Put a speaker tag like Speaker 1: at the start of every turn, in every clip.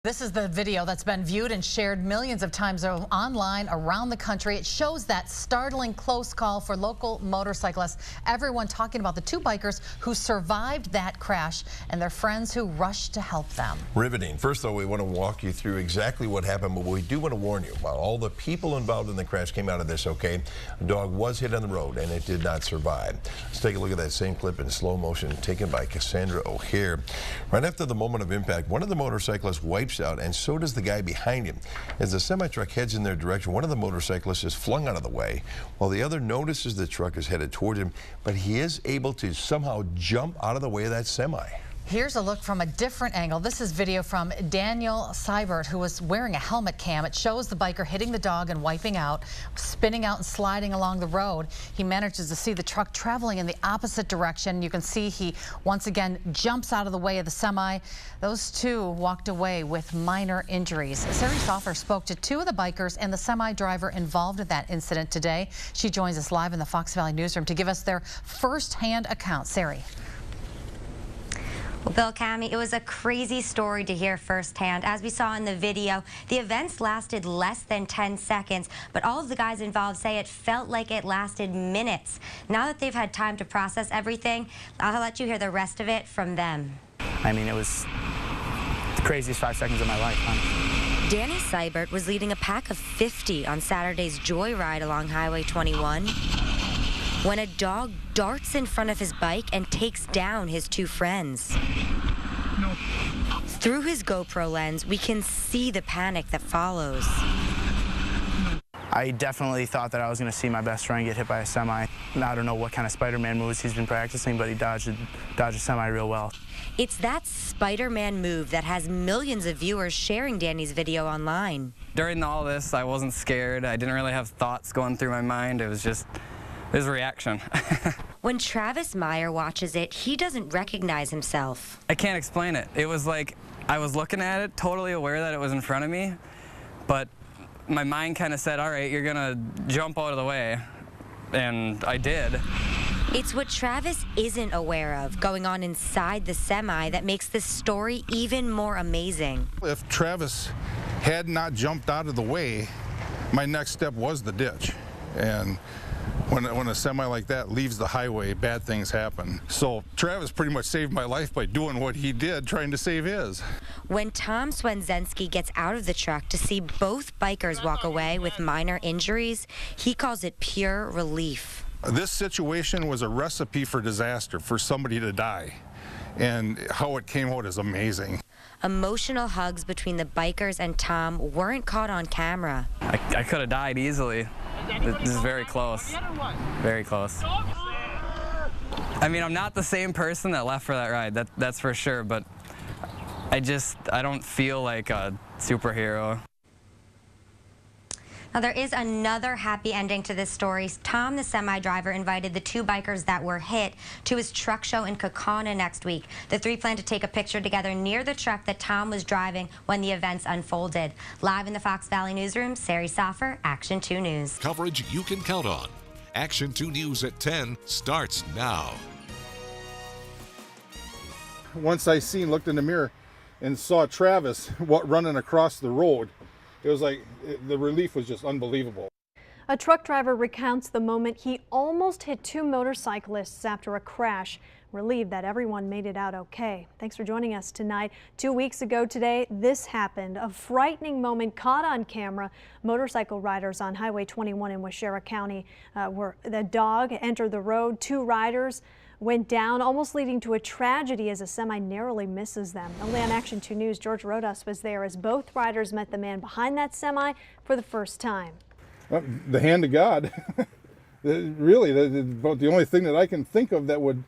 Speaker 1: This is the video that's been viewed and shared millions of times online around the country. It shows that startling close call for local motorcyclists. Everyone talking about the two bikers who survived that crash and their friends who rushed to help them.
Speaker 2: Riveting. First, though, we want to walk you through exactly what happened, but we do want to warn you. While all the people involved in the crash came out of this okay, a dog was hit on the road and it did not survive. Let's take a look at that same clip in slow motion taken by Cassandra O'Hare. Right after the moment of impact, one of the motorcyclists wipes out, and so does the guy behind him. As the semi-truck heads in their direction, one of the motorcyclists is flung out of the way, while the other notices the truck is headed towards him, but he is able to somehow jump out of the way of that semi.
Speaker 1: Here's a look from a different angle. This is video from Daniel Seibert, who was wearing a helmet cam. It shows the biker hitting the dog and wiping out, spinning out and sliding along the road. He manages to see the truck traveling in the opposite direction. You can see he once again jumps out of the way of the semi. Those two walked away with minor injuries. Sari Soffer spoke to two of the bikers and the semi driver involved in that incident today. She joins us live in the Fox Valley newsroom to give us their first-hand account. Sari.
Speaker 3: Well, Bill, Cammie, it was a crazy story to hear firsthand. As we saw in the video, the events lasted less than 10 seconds, but all of the guys involved say it felt like it lasted minutes. Now that they've had time to process everything, I'll let you hear the rest of it from them.
Speaker 4: I mean, it was the craziest 5 seconds of my life, honestly.
Speaker 3: Danny Seibert was leading a pack of 50 on Saturday's joyride along Highway 21 when a dog darts in front of his bike and takes down his two friends.
Speaker 5: No.
Speaker 3: Through his GoPro lens, we can see the panic that follows.
Speaker 4: I definitely thought that I was going to see my best friend get hit by a semi. I don't know what kind of Spider-Man moves he's been practicing, but he dodged a semi real well.
Speaker 3: It's that Spider-Man move that has millions of viewers sharing Danny's video online.
Speaker 6: During all this, I wasn't scared. I didn't really have thoughts going through my mind. It was a reaction.
Speaker 3: When Travis Meyer watches it, he doesn't recognize himself.
Speaker 6: I can't explain it. It was like I was looking at it, totally aware that it was in front of me, but my mind kind of said, all right, you're gonna jump out of the way, and I did.
Speaker 3: It's what Travis isn't aware of going on inside the semi that makes this story even more amazing.
Speaker 5: If Travis had not jumped out of the way, my next step was the ditch. And when a semi like that leaves the highway, bad things happen. So Travis pretty much saved my life by doing what he did, trying to save his.
Speaker 3: When Tom Swenzensky gets out of the truck to see both bikers walk away with minor injuries, he calls it pure relief.
Speaker 5: This situation was a recipe for disaster, for somebody to die. And how it came out is amazing.
Speaker 3: Emotional hugs between the bikers and Tom weren't caught on camera.
Speaker 6: I could have died easily. This is very close. Very close. I mean, I'm not the same person that left for that ride, that's for sure, but I don't feel like a superhero.
Speaker 3: Now, there is another happy ending to this story. Tom, the semi-driver, invited the two bikers that were hit to his truck show in Kaukauna next week. The three plan to take a picture together near the truck that Tom was driving when the events unfolded. Live in the Fox Valley newsroom, Sari Soffer, Action 2 News.
Speaker 7: Coverage you can count on. Action 2 News at 10 starts now.
Speaker 5: Once I looked in the mirror and saw Travis running across the road, it was like the relief was just unbelievable.
Speaker 8: A truck driver recounts the moment he almost hit two motorcyclists after a crash. Relieved that everyone made it out okay. Thanks for joining us tonight. 2 weeks ago today, this happened. A frightening moment caught on camera. Motorcycle riders on Highway 21 in Waushara County where the dog entered the road. Two riders went down, almost leading to a tragedy as a semi narrowly misses them. Only on Action 2 News, George Rodas was there as both riders met the man behind that semi for the first time.
Speaker 5: Well, the hand of God. Really, the only thing that I can think of that would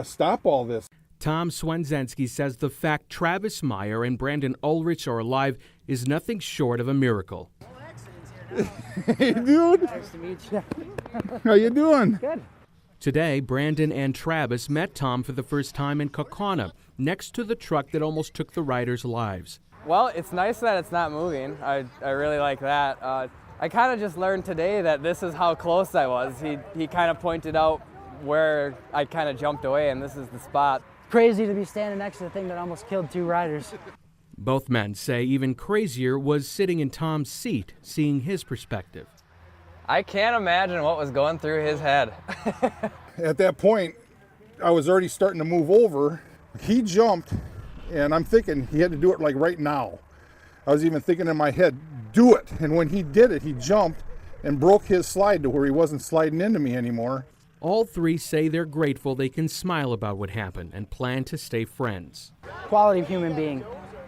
Speaker 5: stop all this.
Speaker 9: Tom Swenzensky says the fact Travis Meyer and Brandon Ulrich are alive is nothing short of a miracle.
Speaker 5: Hey, dude.
Speaker 4: Nice to meet you.
Speaker 5: How you doing?
Speaker 4: Good.
Speaker 9: Today, Brandon and Travis met Tom for the first time in Kaukauna, next to the truck that almost took the riders' lives.
Speaker 6: Well, it's nice that it's not moving. I really like that. I kind of just learned today that this is how close I was. He kind of pointed out where I kind of jumped away, and this is the spot.
Speaker 4: Crazy to be standing next to the thing that almost killed two riders.
Speaker 9: Both men say even crazier was sitting in Tom's seat, seeing his perspective.
Speaker 6: I can't imagine what was going through his head.
Speaker 5: At that point, I was already starting to move over. He jumped, and I'm thinking he had to do it like right now. I was even thinking in my head, do it. And when he did it, he jumped and broke his slide to where he wasn't sliding into me anymore.
Speaker 9: All three say they're grateful they can smile about what happened and plan to stay friends.
Speaker 10: Quality human being.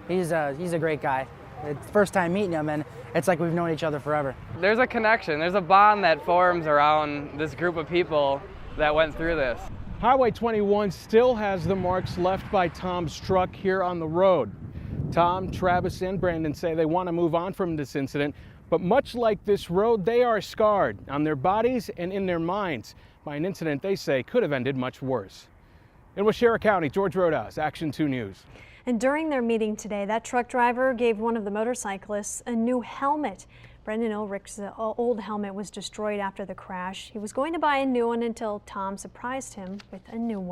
Speaker 10: He's a great guy. It's the first time meeting him, and it's like we've known each other forever.
Speaker 6: There's a connection, there's a bond that forms around this group of people that went through this.
Speaker 9: Highway 21 still has the marks left by Tom's truck here on the road. Tom, Travis, and Brandon say they want to move on from this incident, but much like this road, they are scarred on their bodies and in their minds by an incident they say could have ended much worse. In Waushara County, George Rodas, Action 2 News.
Speaker 8: And during their meeting today, that truck driver gave one of the motorcyclists a new helmet. Brendan Ulrich's old helmet was destroyed after the crash. He was going to buy a new one until Tom surprised him with a new one.